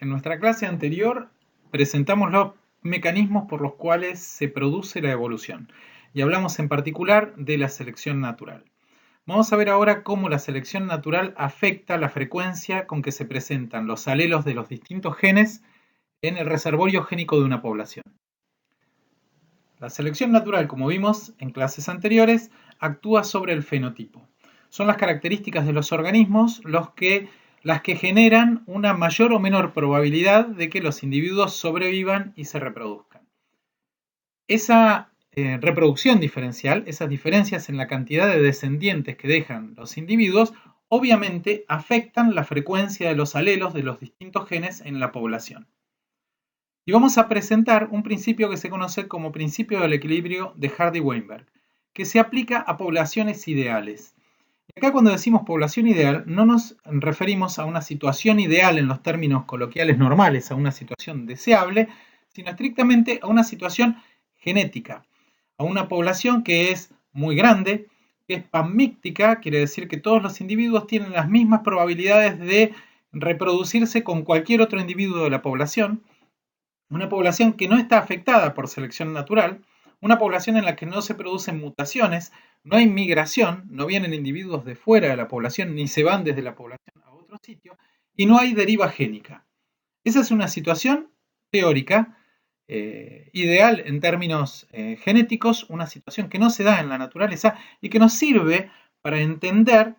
En nuestra clase anterior presentamos los mecanismos por los cuales se produce la evolución y hablamos en particular de la selección natural. Vamos a ver ahora cómo la selección natural afecta la frecuencia con que se presentan los alelos de los distintos genes en el reservorio génico de una población. La selección natural, como vimos en clases anteriores, actúa sobre el fenotipo. Son las características de los organismos las que generan una mayor o menor probabilidad de que los individuos sobrevivan y se reproduzcan. Esa reproducción diferencial, esas diferencias en la cantidad de descendientes que dejan los individuos, obviamente afectan la frecuencia de los alelos de los distintos genes en la población. Y vamos a presentar un principio que se conoce como principio del equilibrio de Hardy-Weinberg, que se aplica a poblaciones ideales. Y acá cuando decimos población ideal, no nos referimos a una situación ideal en los términos coloquiales normales, a una situación deseable, sino estrictamente a una situación genética, a una población que es muy grande, que es panmíctica, quiere decir que todos los individuos tienen las mismas probabilidades de reproducirse con cualquier otro individuo de la población, una población que no está afectada por selección natural, una población en la que no se producen mutaciones, no hay migración, no vienen individuos de fuera de la población ni se van desde la población a otro sitio, y no hay deriva génica. Esa es una situación teórica, ideal en términos genéticos, una situación que no se da en la naturaleza y que nos sirve para entender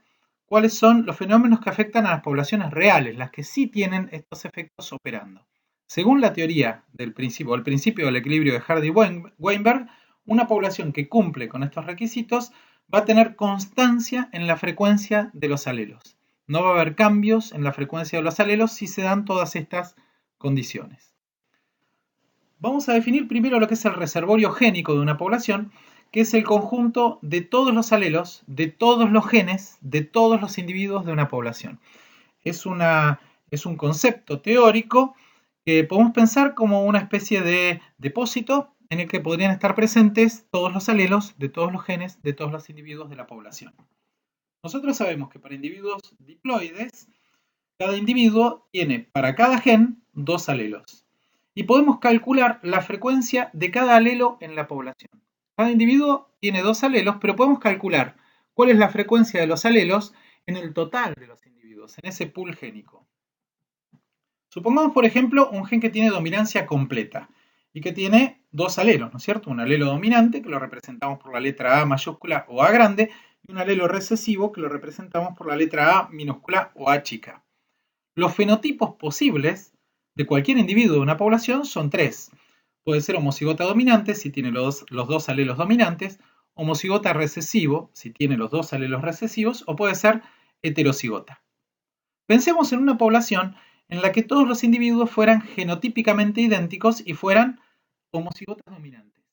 cuáles son los fenómenos que afectan a las poblaciones reales, las que sí tienen estos efectos operando. Según la teoría del principio, el principio del equilibrio de Hardy-Weinberg, una población que cumple con estos requisitos va a tener constancia en la frecuencia de los alelos. No va a haber cambios en la frecuencia de los alelos si se dan todas estas condiciones. Vamos a definir primero lo que es el reservorio génico de una población, que es el conjunto de todos los alelos, de todos los genes, de todos los individuos de una población. Es un concepto teórico que podemos pensar como una especie de depósito en el que podrían estar presentes todos los alelos de todos los genes de todos los individuos de la población. Nosotros sabemos que para individuos diploides, cada individuo tiene para cada gen 2 alelos. Y podemos calcular la frecuencia de cada alelo en la población. Cada individuo tiene 2 alelos, pero podemos calcular cuál es la frecuencia de los alelos en el total de los individuos, en ese pool génico. Supongamos, por ejemplo, un gen que tiene dominancia completa y que tiene 2 alelos, ¿no es cierto? Un alelo dominante, que lo representamos por la letra A mayúscula o A grande, y un alelo recesivo, que lo representamos por la letra A minúscula o A chica. Los fenotipos posibles de cualquier individuo de una población son 3. Puede ser homocigota dominante, si tiene los 2 alelos dominantes, homocigota recesivo, si tiene los 2 alelos recesivos, o puede ser heterocigota. Pensemos en una población en la que todos los individuos fueran genotípicamente idénticos y fueran homocigotas dominantes.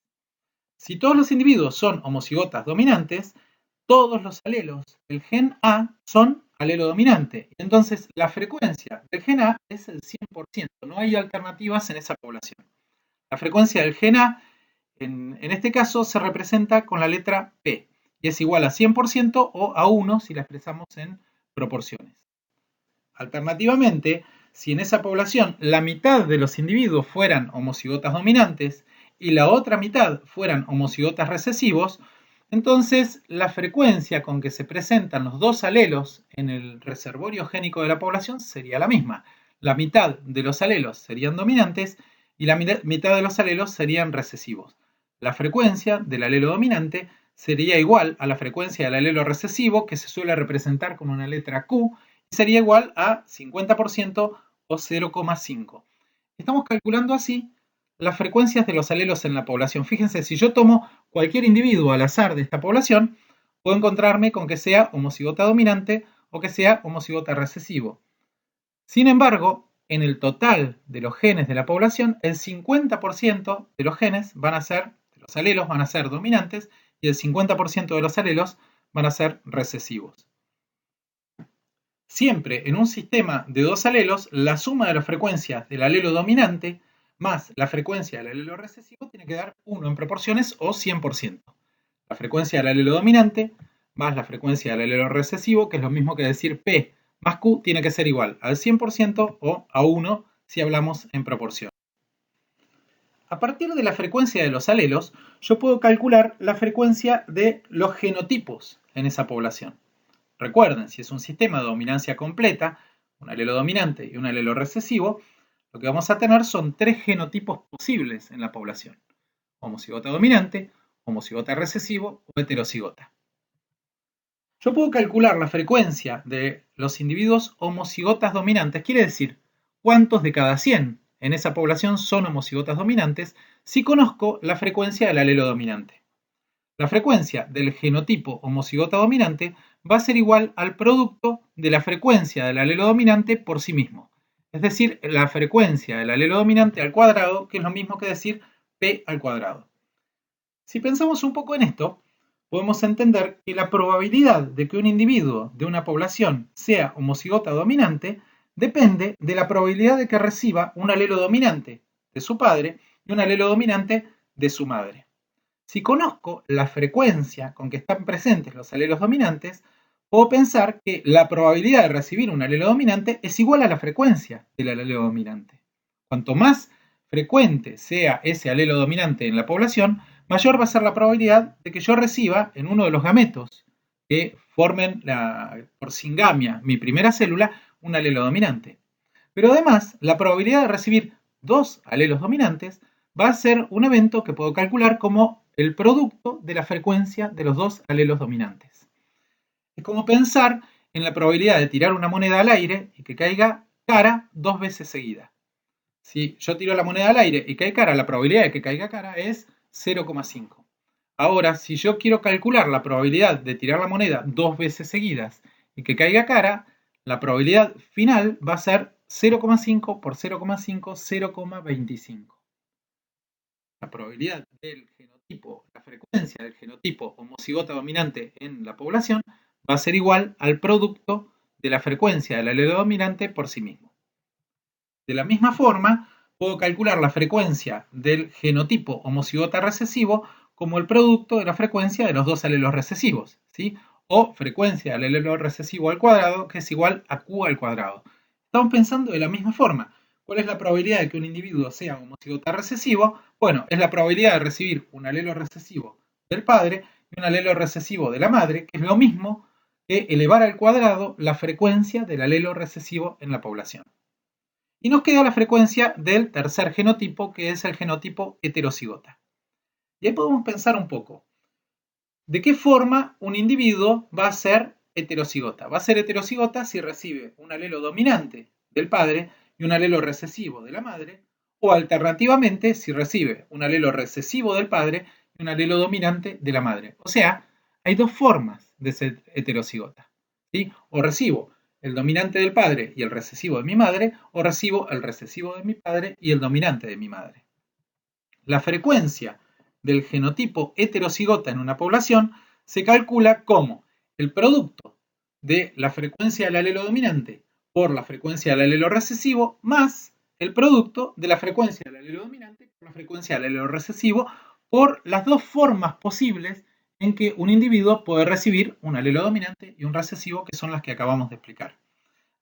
Si todos los individuos son homocigotas dominantes, todos los alelos del gen A son alelo dominante. Entonces, la frecuencia del gen A es el 100%. No hay alternativas en esa población. La frecuencia del gen A, en este caso, se representa con la letra P. Y es igual a 100% o a 1 si la expresamos en proporciones. Alternativamente, si en esa población la mitad de los individuos fueran homocigotas dominantes y la otra mitad fueran homocigotas recesivos, entonces la frecuencia con que se presentan los 2 alelos en el reservorio génico de la población sería la misma. La mitad de los alelos serían dominantes y la mitad de los alelos serían recesivos. La frecuencia del alelo dominante sería igual a la frecuencia del alelo recesivo, que se suele representar con una letra Q, y sería igual a 50% o 0,5. Estamos calculando así las frecuencias de los alelos en la población. Fíjense, si yo tomo cualquier individuo al azar de esta población, puedo encontrarme con que sea homocigota dominante o que sea homocigota recesivo. Sin embargo, en el total de los genes de la población, el 50% de los genes van a ser, de los alelos van a ser dominantes y el 50% de los alelos van a ser recesivos. Siempre en un sistema de 2 alelos, la suma de las frecuencias del alelo dominante más la frecuencia del alelo recesivo tiene que dar 1 en proporciones o 100%. La frecuencia del alelo dominante más la frecuencia del alelo recesivo, que es lo mismo que decir P más Q, tiene que ser igual al 100% o a 1 si hablamos en proporción. A partir de la frecuencia de los alelos, yo puedo calcular la frecuencia de los genotipos en esa población. Recuerden, si es un sistema de dominancia completa, un alelo dominante y un alelo recesivo, lo que vamos a tener son 3 genotipos posibles en la población: homocigota dominante, homocigota recesivo o heterocigota. Yo puedo calcular la frecuencia de los individuos homocigotas dominantes, quiere decir cuántos de cada 100 en esa población son homocigotas dominantes, si conozco la frecuencia del alelo dominante. La frecuencia del genotipo homocigota dominante va a ser igual al producto de la frecuencia del alelo dominante por sí mismo. Es decir, la frecuencia del alelo dominante al cuadrado, que es lo mismo que decir P al cuadrado. Si pensamos un poco en esto, podemos entender que la probabilidad de que un individuo de una población sea homocigota dominante depende de la probabilidad de que reciba un alelo dominante de su padre y un alelo dominante de su madre. Si conozco la frecuencia con que están presentes los alelos dominantes, puedo pensar que la probabilidad de recibir un alelo dominante es igual a la frecuencia del alelo dominante. Cuanto más frecuente sea ese alelo dominante en la población, mayor va a ser la probabilidad de que yo reciba en uno de los gametos que formen por singamia mi primera célula un alelo dominante. Pero además, la probabilidad de recibir 2 alelos dominantes va a ser un evento que puedo calcular como el producto de la frecuencia de los 2 alelos dominantes. Es como pensar en la probabilidad de tirar una moneda al aire y que caiga cara 2 veces seguida. Si yo tiro la moneda al aire y cae cara, la probabilidad de que caiga cara es 0,5. Ahora, si yo quiero calcular la probabilidad de tirar la moneda 2 veces seguidas y que caiga cara, la probabilidad final va a ser 0,5 por 0,5, 0,25. La probabilidad del genotipo, la frecuencia del genotipo homocigota dominante en la población va a ser igual al producto de la frecuencia del alelo dominante por sí mismo. De la misma forma, puedo calcular la frecuencia del genotipo homocigota recesivo como el producto de la frecuencia de los 2 alelos recesivos, ¿sí? O frecuencia del alelo recesivo al cuadrado, que es igual a Q al cuadrado. Estamos pensando de la misma forma. ¿Cuál es la probabilidad de que un individuo sea homocigota recesivo? Bueno, es la probabilidad de recibir un alelo recesivo del padre y un alelo recesivo de la madre, que es lo mismo que elevar al cuadrado la frecuencia del alelo recesivo en la población. Y nos queda la frecuencia del tercer genotipo, que es el genotipo heterocigota. Y ahí podemos pensar un poco. ¿De qué forma un individuo va a ser heterocigota? Va a ser heterocigota si recibe un alelo dominante del padre y un alelo recesivo de la madre, o alternativamente si recibe un alelo recesivo del padre y un alelo dominante de la madre. O sea, hay 2 formas de ser heterocigota, ¿sí? O recibo el dominante del padre y el recesivo de mi madre, o recibo el recesivo de mi padre y el dominante de mi madre. La frecuencia del genotipo heterocigota en una población se calcula como el producto de la frecuencia del alelo dominante por la frecuencia del alelo recesivo más el producto de la frecuencia del alelo dominante por la frecuencia del alelo recesivo por las 2 formas posibles en que un individuo puede recibir un alelo dominante y un recesivo, que son las que acabamos de explicar.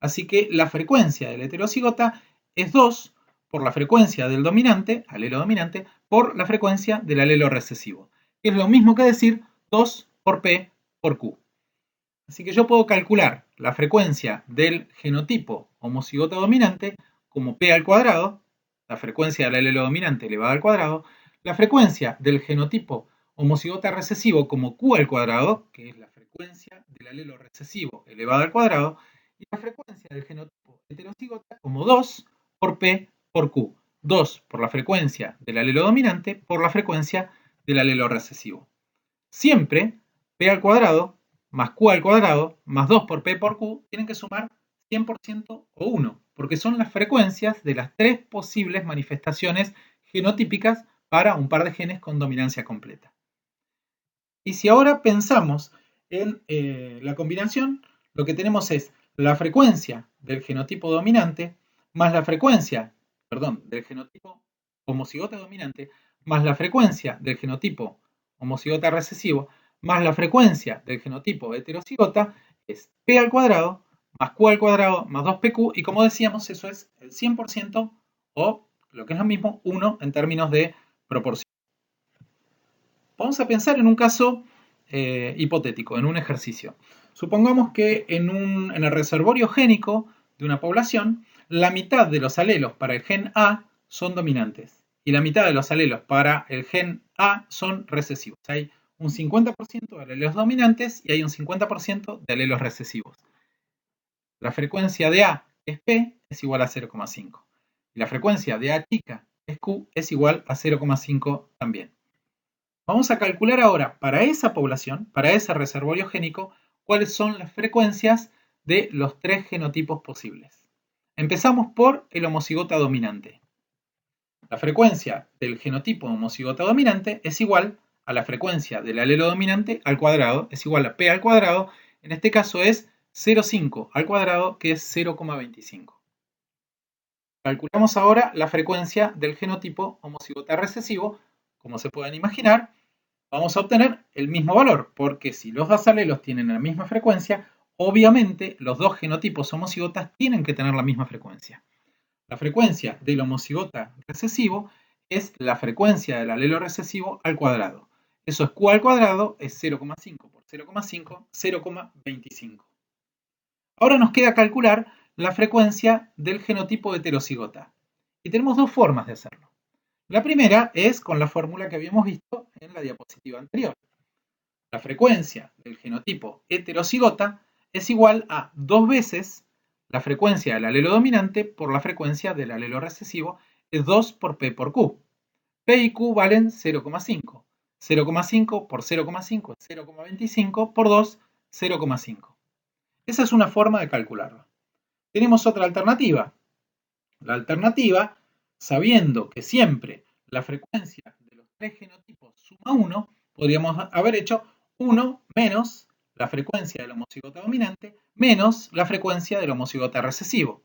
Así que la frecuencia del heterocigota es 2 por la frecuencia del dominante, alelo dominante, por la frecuencia del alelo recesivo. Es lo mismo que decir 2 por P por Q. Así que yo puedo calcular la frecuencia del genotipo homocigota dominante como P al cuadrado, la frecuencia del alelo dominante elevada al cuadrado, la frecuencia del genotipo homocigota recesivo como Q al cuadrado, que es la frecuencia del alelo recesivo elevada al cuadrado, y la frecuencia del genotipo heterocigota como 2 por P por Q. 2 por la frecuencia del alelo dominante por la frecuencia del alelo recesivo. Siempre P al cuadrado más Q al cuadrado más 2 por P por Q tienen que sumar 100% o 1, porque son las frecuencias de las 3 posibles manifestaciones genotípicas para un par de genes con dominancia completa. Y si ahora pensamos en la combinación, lo que tenemos es la frecuencia del genotipo dominante más la frecuencia, del genotipo homocigota dominante más la frecuencia del genotipo homocigota recesivo más la frecuencia del genotipo heterocigota es P al cuadrado más Q al cuadrado más 2PQ, y como decíamos, eso es el 100% o, lo que es lo mismo, 1 en términos de proporción. Vamos a pensar en un caso hipotético, en un ejercicio. Supongamos que en el reservorio génico de una población, la mitad de los alelos para el gen A son dominantes y la mitad de los alelos para el gen A son recesivos. Hay un 50% de alelos dominantes y hay un 50% de alelos recesivos. La frecuencia de A es P, es igual a 0,5. Y la frecuencia de A chica es Q, es igual a 0,5 también. Vamos a calcular ahora para esa población, para ese reservorio génico, cuáles son las frecuencias de los tres genotipos posibles. Empezamos por el homocigota dominante. La frecuencia del genotipo homocigota dominante es igual a la frecuencia del alelo dominante al cuadrado, es igual a P al cuadrado, en este caso es 0,5 al cuadrado, que es 0,25. Calculamos ahora la frecuencia del genotipo homocigota recesivo. Como se pueden imaginar, vamos a obtener el mismo valor, porque si los dos alelos tienen la misma frecuencia, obviamente los dos genotipos homocigotas tienen que tener la misma frecuencia. La frecuencia del homocigota recesivo es la frecuencia del alelo recesivo al cuadrado. Eso es Q al cuadrado, es 0,5 por 0,5, 0,25. Ahora nos queda calcular la frecuencia del genotipo heterocigota. Y tenemos dos formas de hacerlo. La primera es con la fórmula que habíamos visto en la diapositiva anterior. La frecuencia del genotipo heterocigota es igual a 2 veces la frecuencia del alelo dominante por la frecuencia del alelo recesivo, es 2 por P por Q. P y Q valen 0,5. 0,5 por 0,5 es 0,25 por 2, 0,5. Esa es una forma de calcularlo. Tenemos otra alternativa. La alternativa, sabiendo que siempre la frecuencia de los tres genotipos suma 1, podríamos haber hecho 1 menos la frecuencia del homocigota dominante menos la frecuencia del homocigota recesivo.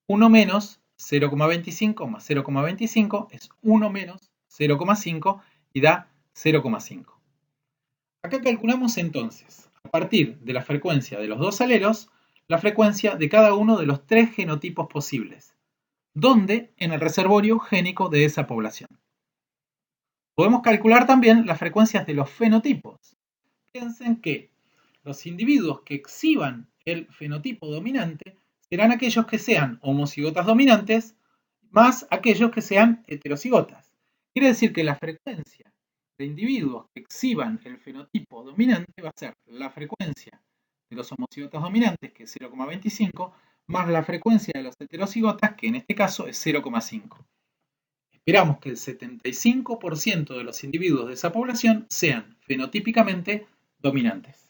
1 menos 0,25 más 0,25 es 1 menos 0,5 y da 0,5. Acá calculamos entonces, a partir de la frecuencia de los dos alelos, la frecuencia de cada uno de los tres genotipos posibles. ¿Dónde? En el reservorio génico de esa población. Podemos calcular también las frecuencias de los fenotipos. Piensen que los individuos que exhiban el fenotipo dominante serán aquellos que sean homocigotas dominantes más aquellos que sean heterocigotas. Quiere decir que la frecuencia de individuos que exhiban el fenotipo dominante va a ser la frecuencia de los homocigotas dominantes, que es 0,25, más la frecuencia de los heterocigotas, que en este caso es 0,5. Esperamos que el 75% de los individuos de esa población sean fenotípicamente dominantes.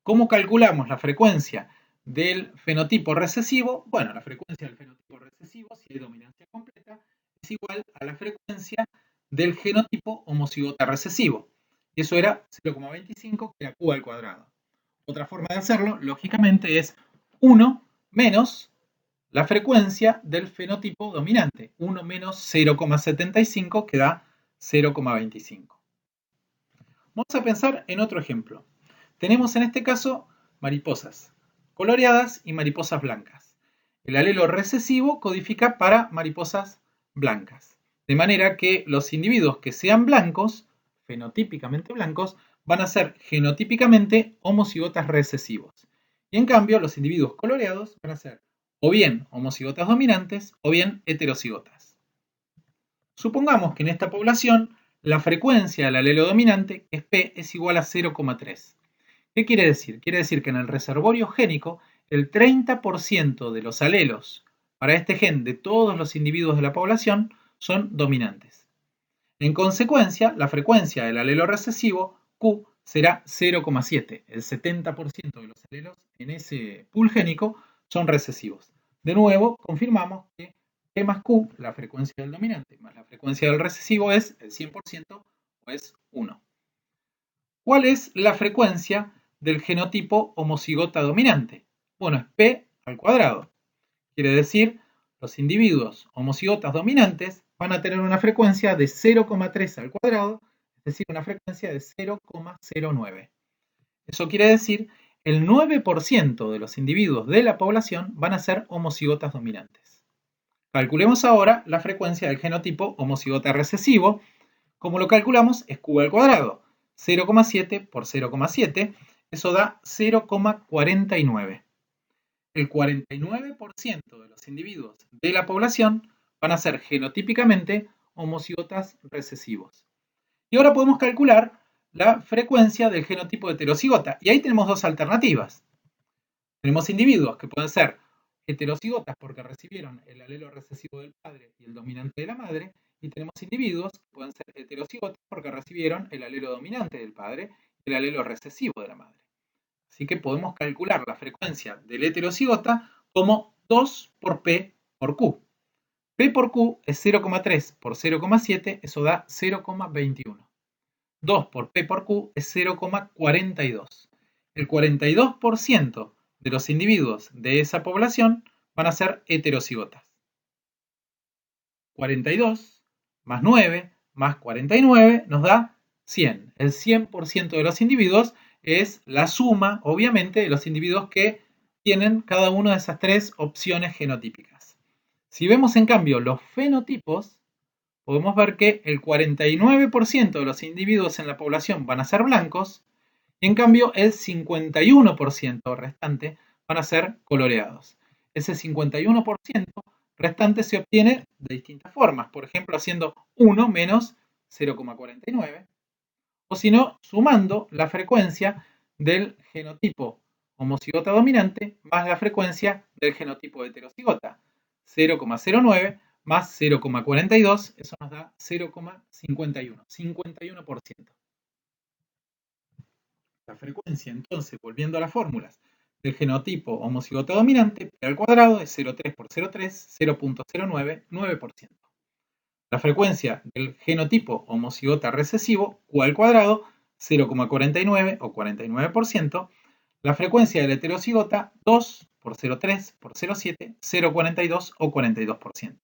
¿Cómo calculamos la frecuencia del fenotipo recesivo? Bueno, la frecuencia del fenotipo recesivo, si hay dominancia completa, es igual a la frecuencia del genotipo homocigota recesivo. Y eso era 0,25, que era Q al cuadrado. Otra forma de hacerlo, lógicamente, es 1 menos la frecuencia del fenotipo dominante. 1 menos 0,75, que da 0,25. Vamos a pensar en otro ejemplo. Tenemos en este caso mariposas coloreadas y mariposas blancas. El alelo recesivo codifica para mariposas blancas. De manera que los individuos que sean blancos, fenotípicamente blancos, van a ser genotípicamente homocigotas recesivos. Y en cambio, los individuos coloreados van a ser o bien homocigotas dominantes o bien heterocigotas. Supongamos que en esta población la frecuencia del alelo dominante, que es P, es igual a 0,3. ¿Qué quiere decir? Quiere decir que en el reservorio génico el 30% de los alelos para este gen de todos los individuos de la población son dominantes. En consecuencia, la frecuencia del alelo recesivo, Q, será 0,7. El 70% de los alelos en ese pool génico son recesivos. De nuevo, confirmamos que P más Q, la frecuencia del dominante, más la frecuencia del recesivo, es el 100% o es 1. ¿Cuál es la frecuencia del genotipo homocigota dominante? Bueno, es P al cuadrado. Quiere decir, los individuos homocigotas dominantes van a tener una frecuencia de 0,3 al cuadrado, es decir, una frecuencia de 0,09. Eso quiere decir el 9% de los individuos de la población van a ser homocigotas dominantes. Calculemos ahora la frecuencia del genotipo homocigota recesivo. Como lo calculamos, es Q al cuadrado. 0,7 por 0,7, eso da 0,49. El 49% de los individuos de la población van a ser genotípicamente homocigotas recesivos. Y ahora podemos calcular la frecuencia del genotipo heterocigota. Y ahí tenemos dos alternativas. Tenemos individuos que pueden ser heterocigotas porque recibieron el alelo recesivo del padre y el dominante de la madre, y tenemos individuos que pueden ser heterocigotas porque recibieron el alelo dominante del padre y el alelo recesivo de la madre. Así que podemos calcular la frecuencia del heterocigota como 2 por P por Q. P por Q es 0,3 por 0,7, eso da 0,21. 2 por P por Q es 0,42. El 42% de los individuos de esa población van a ser heterocigotas. 42 más 9 más 49 nos da 100. El 100% de los individuos es la suma, obviamente, de los individuos que tienen cada una de esas tres opciones genotípicas. Si vemos, en cambio, los fenotipos, podemos ver que el 49% de los individuos en la población van a ser blancos, y en cambio el 51% restante van a ser coloreados. Ese 51% restante se obtiene de distintas formas, por ejemplo haciendo 1 menos 0,49, o si no, sumando la frecuencia del genotipo homocigota dominante más la frecuencia del genotipo heterocigota. 0,09 más 0,42, eso nos da 0,51, 51%. La frecuencia, entonces, volviendo a las fórmulas, del genotipo homocigota dominante, P al cuadrado es 0,3 por 0,3, 0,09, 9%. La frecuencia del genotipo homocigota recesivo, Q al cuadrado, 0,49 o 49%. La frecuencia del heterocigota, 2 por 0,3 por 0,7, 0,42 o 42%.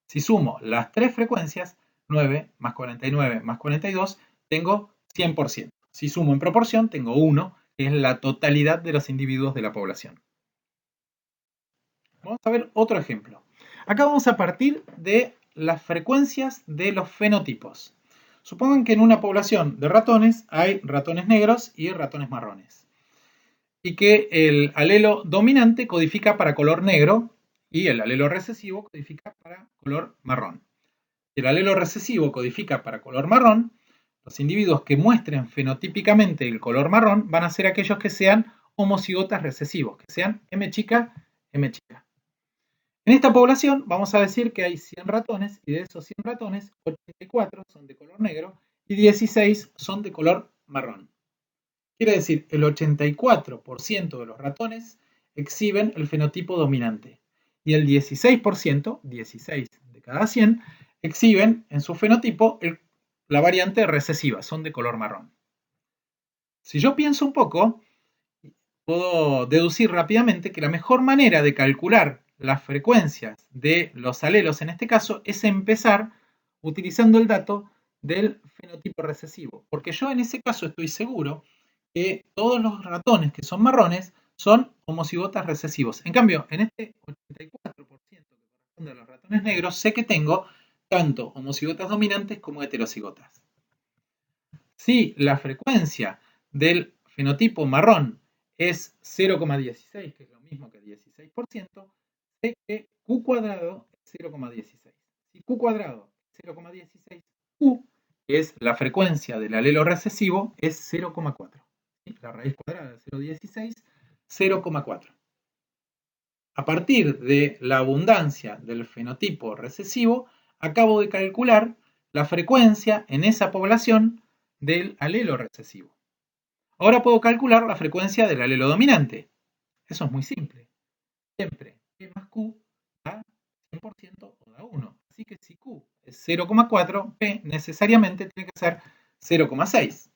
Si sumo las tres frecuencias, 9 más 49 más 42, tengo 100%. Si sumo en proporción, tengo 1, que es la totalidad de los individuos de la población. Vamos a ver otro ejemplo. Acá vamos a partir de las frecuencias de los fenotipos. Supongan que en una población de ratones hay ratones negros y ratones marrones. Y que el alelo dominante codifica para color negro y el alelo recesivo codifica para color marrón. Si el alelo recesivo codifica para color marrón, los individuos que muestren fenotípicamente el color marrón van a ser aquellos que sean homocigotas recesivos, que sean M chica, M chica. En esta población vamos a decir que hay 100 ratones y de esos 100 ratones, 84 son de color negro y 16 son de color marrón. Quiere decir, el 84% de los ratones exhiben el fenotipo dominante y el 16%, 16 de cada 100, exhiben en su fenotipo la variante recesiva, son de color marrón. Si yo pienso un poco, puedo deducir rápidamente que la mejor manera de calcular las frecuencias de los alelos en este caso es empezar utilizando el dato del fenotipo recesivo, porque yo en ese caso estoy seguro que todos los ratones que son marrones son homocigotas recesivos. En cambio, en este 84% que corresponde a los ratones negros, sé que tengo tanto homocigotas dominantes como heterocigotas. Si la frecuencia del fenotipo marrón es 0,16, que es lo mismo que 16%, sé que Q cuadrado es 0,16. Si Q cuadrado es 0,16, Q, que es la frecuencia del alelo recesivo, es 0,4. La raíz cuadrada de 0,16, 0,4. A partir de la abundancia del fenotipo recesivo, acabo de calcular la frecuencia en esa población del alelo recesivo. Ahora puedo calcular la frecuencia del alelo dominante. Eso es muy simple. Siempre P más Q da 100% o da 1. Así que si Q es 0,4, P necesariamente tiene que ser 0,6.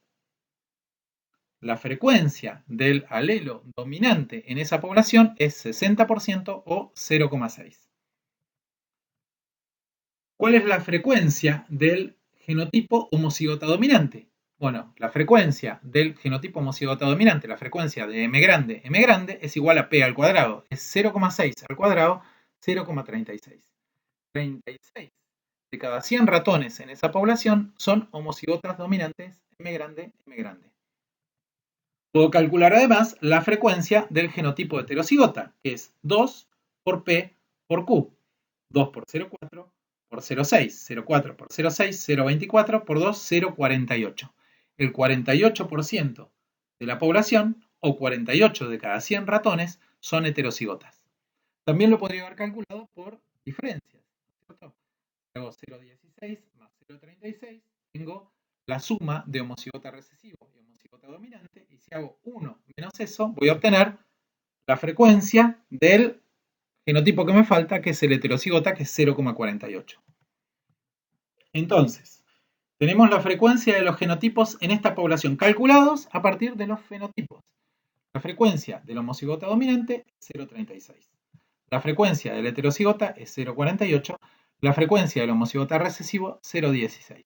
La frecuencia del alelo dominante en esa población es 60% o 0,6. ¿Cuál es la frecuencia del genotipo homocigota dominante? Bueno, la frecuencia del genotipo homocigota dominante, la frecuencia de m grande, es igual a p al cuadrado. Es 0,6 al cuadrado, 0,36. 36 de cada 100 ratones en esa población son homocigotas dominantes m grande. Puedo calcular además la frecuencia del genotipo heterocigota, que es 2 por P por Q. 2 por 0,4 por 0,6. 0,4 por 0,6, 0,24 por 2, 0,48. El 48% de la población, o 48 de cada 100 ratones, son heterocigotas. También lo podría haber calculado por diferencias, ¿cierto? Hago 0,16 más 0,36, tengo la suma de homocigota recesivo y homocigota dominante, y si hago 1 menos eso, voy a obtener la frecuencia del genotipo que me falta, que es el heterocigota, que es 0,48. Entonces, tenemos la frecuencia de los genotipos en esta población, calculados a partir de los fenotipos. La frecuencia del homocigota dominante es 0,36. La frecuencia del heterocigota es 0,48. La frecuencia del homocigota recesivo, 0,16.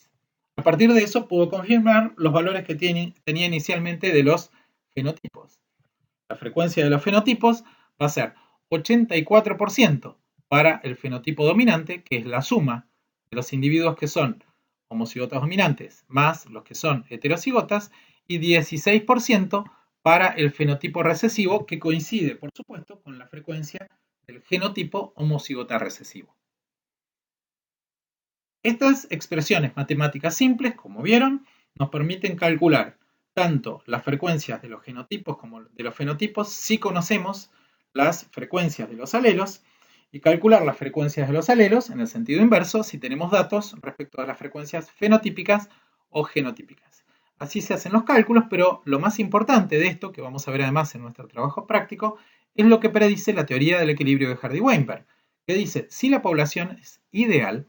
A partir de eso puedo confirmar los valores que tenía inicialmente de los fenotipos. La frecuencia de los fenotipos va a ser 84% para el fenotipo dominante, que es la suma de los individuos que son homocigotas dominantes más los que son heterocigotas, y 16% para el fenotipo recesivo, que coincide, por supuesto, con la frecuencia del genotipo homocigota recesivo. Estas expresiones matemáticas simples, como vieron, nos permiten calcular tanto las frecuencias de los genotipos como de los fenotipos si conocemos las frecuencias de los alelos, y calcular las frecuencias de los alelos en el sentido inverso si tenemos datos respecto a las frecuencias fenotípicas o genotípicas. Así se hacen los cálculos, pero lo más importante de esto, que vamos a ver además en nuestro trabajo práctico, es lo que predice la teoría del equilibrio de Hardy-Weinberg, que dice si la población es ideal,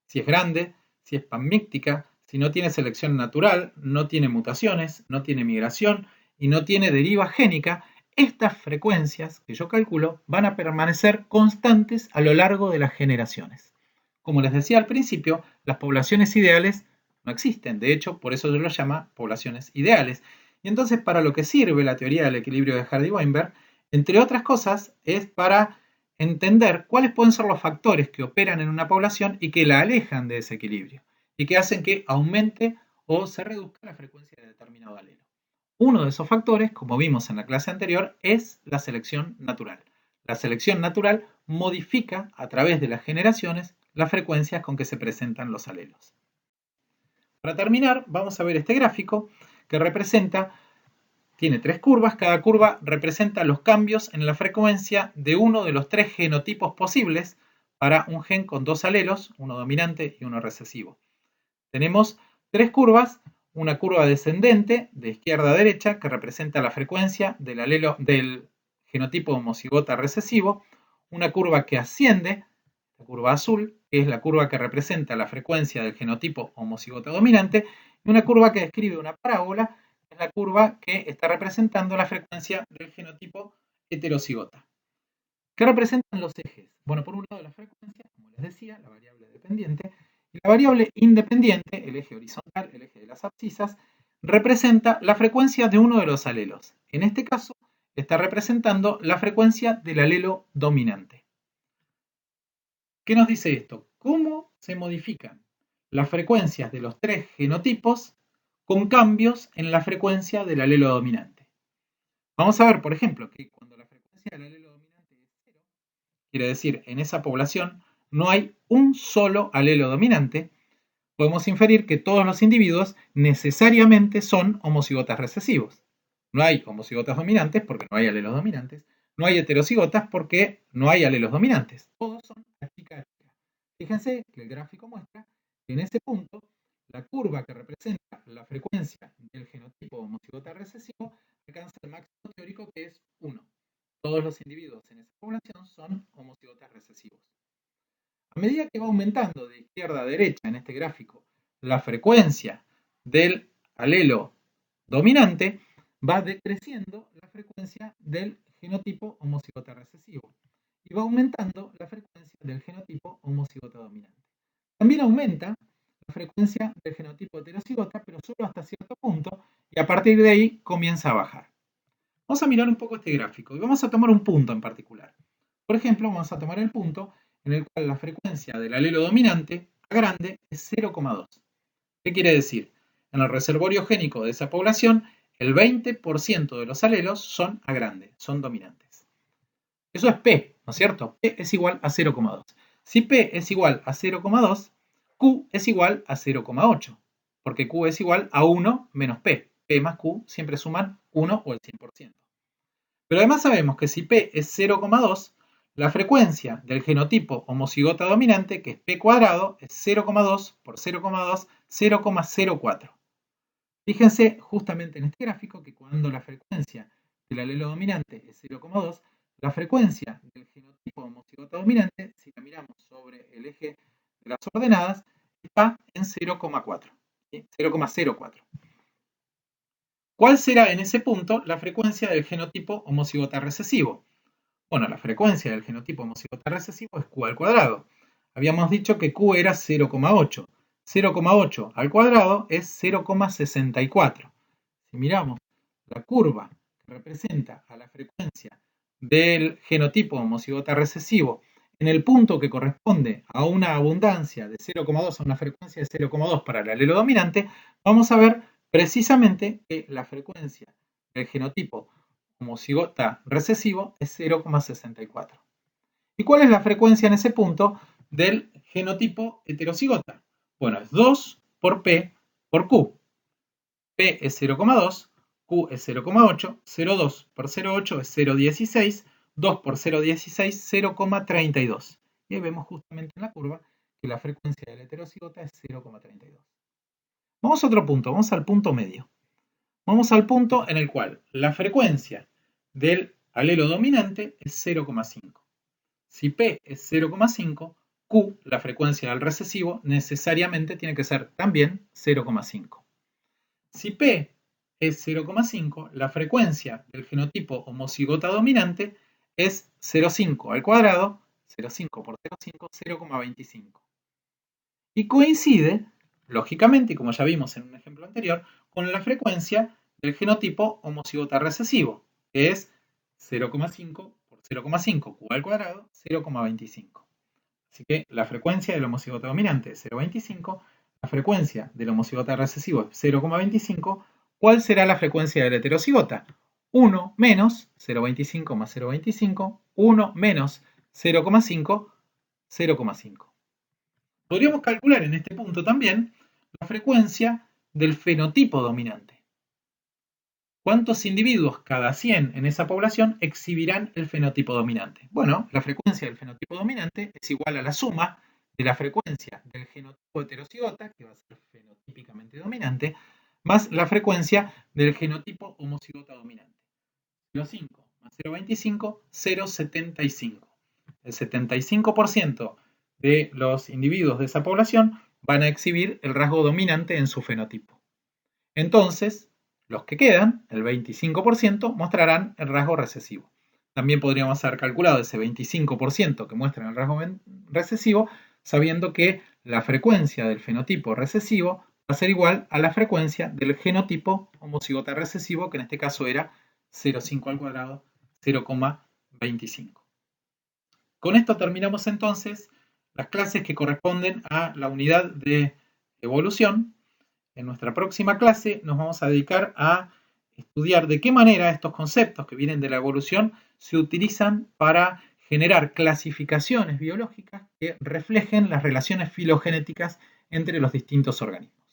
si es grande, si es panmíctica, si no tiene selección natural, no tiene mutaciones, no tiene migración y no tiene deriva génica, estas frecuencias que yo calculo van a permanecer constantes a lo largo de las generaciones. Como les decía al principio, las poblaciones ideales no existen, de hecho, por eso se los llama poblaciones ideales. Y entonces, para lo que sirve la teoría del equilibrio de Hardy-Weinberg, entre otras cosas, es para entender cuáles pueden ser los factores que operan en una población y que la alejan de ese equilibrio y que hacen que aumente o se reduzca la frecuencia de determinado alelo. Uno de esos factores, como vimos en la clase anterior, es la selección natural. La selección natural modifica a través de las generaciones las frecuencias con que se presentan los alelos. Para terminar, vamos a ver este gráfico que tiene 3 curvas, cada curva representa los cambios en la frecuencia de uno de los 3 genotipos posibles para un gen con 2 alelos, uno dominante y uno recesivo. Tenemos 3 curvas, una curva descendente de izquierda a derecha que representa la frecuencia del genotipo homocigota recesivo, una curva que asciende, la curva azul, que es la curva que representa la frecuencia del genotipo homocigota dominante, y una curva que describe una parábola, es la curva que está representando la frecuencia del genotipo heterocigota. ¿Qué representan los ejes? Bueno, por un lado la frecuencia, como les decía, la variable dependiente, y la variable independiente, el eje horizontal, el eje de las abscisas, representa la frecuencia de uno de los alelos. En este caso, está representando la frecuencia del alelo dominante. ¿Qué nos dice esto? ¿Cómo se modifican las frecuencias de los 3 genotipos con cambios en la frecuencia del alelo dominante? Vamos a ver, por ejemplo, que cuando la frecuencia del alelo dominante es 0, quiere decir, en esa población no hay un solo alelo dominante, podemos inferir que todos los individuos necesariamente son homocigotas recesivos. No hay homocigotas dominantes porque no hay alelos dominantes, no hay heterocigotas porque no hay alelos dominantes. Todos son chica. Fíjense que el gráfico muestra que en ese punto la curva que representa la frecuencia del genotipo homocigota recesivo alcanza el máximo teórico, que es 1. Todos los individuos en esa población son homocigotas recesivos. A medida que va aumentando de izquierda a derecha en este gráfico la frecuencia del alelo dominante, va decreciendo la frecuencia del genotipo homocigota recesivo y va aumentando la frecuencia del genotipo homocigota dominante. También aumenta la frecuencia del genotipo heterocigota, pero solo hasta cierto punto, y a partir de ahí comienza a bajar. Vamos a mirar un poco este gráfico y vamos a tomar un punto en particular. Por ejemplo, vamos a tomar el punto en el cual la frecuencia del alelo dominante, A grande, es 0,2. ¿Qué quiere decir? En el reservorio génico de esa población, el 20% de los alelos son A grande, son dominantes. Eso es P, ¿no es cierto? P es igual a 0,2. Si P es igual a 0,2, Q es igual a 0,8, porque Q es igual a 1 menos P. P más Q siempre suman 1 o el 100%. Pero además sabemos que si P es 0,2, la frecuencia del genotipo homocigota dominante, que es P cuadrado, es 0,2 por 0,2, 0,04. Fíjense justamente en este gráfico que cuando la frecuencia del alelo dominante es 0,2, la frecuencia del genotipo homocigota dominante, si la miramos sobre el eje de las ordenadas, está en 0,4, ¿sí? 0,04. ¿Cuál será en ese punto la frecuencia del genotipo homocigota recesivo? Bueno, la frecuencia del genotipo homocigota recesivo es Q al cuadrado. Habíamos dicho que Q era 0,8. 0,8 al cuadrado es 0,64. Si miramos la curva que representa a la frecuencia del genotipo homocigota recesivo en el punto que corresponde a una abundancia de 0,2, a una frecuencia de 0,2 para el alelo dominante, vamos a ver precisamente que la frecuencia del genotipo homocigota recesivo es 0,64. ¿Y cuál es la frecuencia en ese punto del genotipo heterocigota? Bueno, es 2 por P por Q. P es 0,2, Q es 0,8, 0,2 por 0,8 es 0,16, 2 por 0,16, 0,32. Y ahí vemos justamente en la curva que la frecuencia del heterocigota es 0,32. Vamos a otro punto, vamos al punto medio. Vamos al punto en el cual la frecuencia del alelo dominante es 0,5. Si P es 0,5, Q, la frecuencia del recesivo, necesariamente tiene que ser también 0,5. Si P es 0,5, la frecuencia del genotipo homocigota dominante es 0,5 al cuadrado, 0,5 por 0,5, 0,25. Y coincide, lógicamente, y como ya vimos en un ejemplo anterior, con la frecuencia del genotipo homocigota recesivo, que es 0,5 por 0,5, Q al cuadrado, 0,25. Así que la frecuencia del homocigota dominante es 0,25, la frecuencia del homocigota recesivo es 0,25. ¿Cuál será la frecuencia del heterocigota? 1 menos 0,25 más 0,25, 1 menos 0,5, 0,5. Podríamos calcular en este punto también la frecuencia del fenotipo dominante. ¿Cuántos individuos cada 100 en esa población exhibirán el fenotipo dominante? Bueno, la frecuencia del fenotipo dominante es igual a la suma de la frecuencia del genotipo heterocigota, que va a ser fenotípicamente dominante, más la frecuencia del genotipo homocigota dominante. 0,5 más 0,25, 0,75. El 75% de los individuos de esa población van a exhibir el rasgo dominante en su fenotipo. Entonces, los que quedan, el 25%, mostrarán el rasgo recesivo. También podríamos haber calculado ese 25% que muestran el rasgo recesivo, sabiendo que la frecuencia del fenotipo recesivo va a ser igual a la frecuencia del genotipo homocigota recesivo, que en este caso era 0,5 al cuadrado, 0,25. Con esto terminamos entonces las clases que corresponden a la unidad de evolución. En nuestra próxima clase nos vamos a dedicar a estudiar de qué manera estos conceptos que vienen de la evolución se utilizan para generar clasificaciones biológicas que reflejen las relaciones filogenéticas entre los distintos organismos.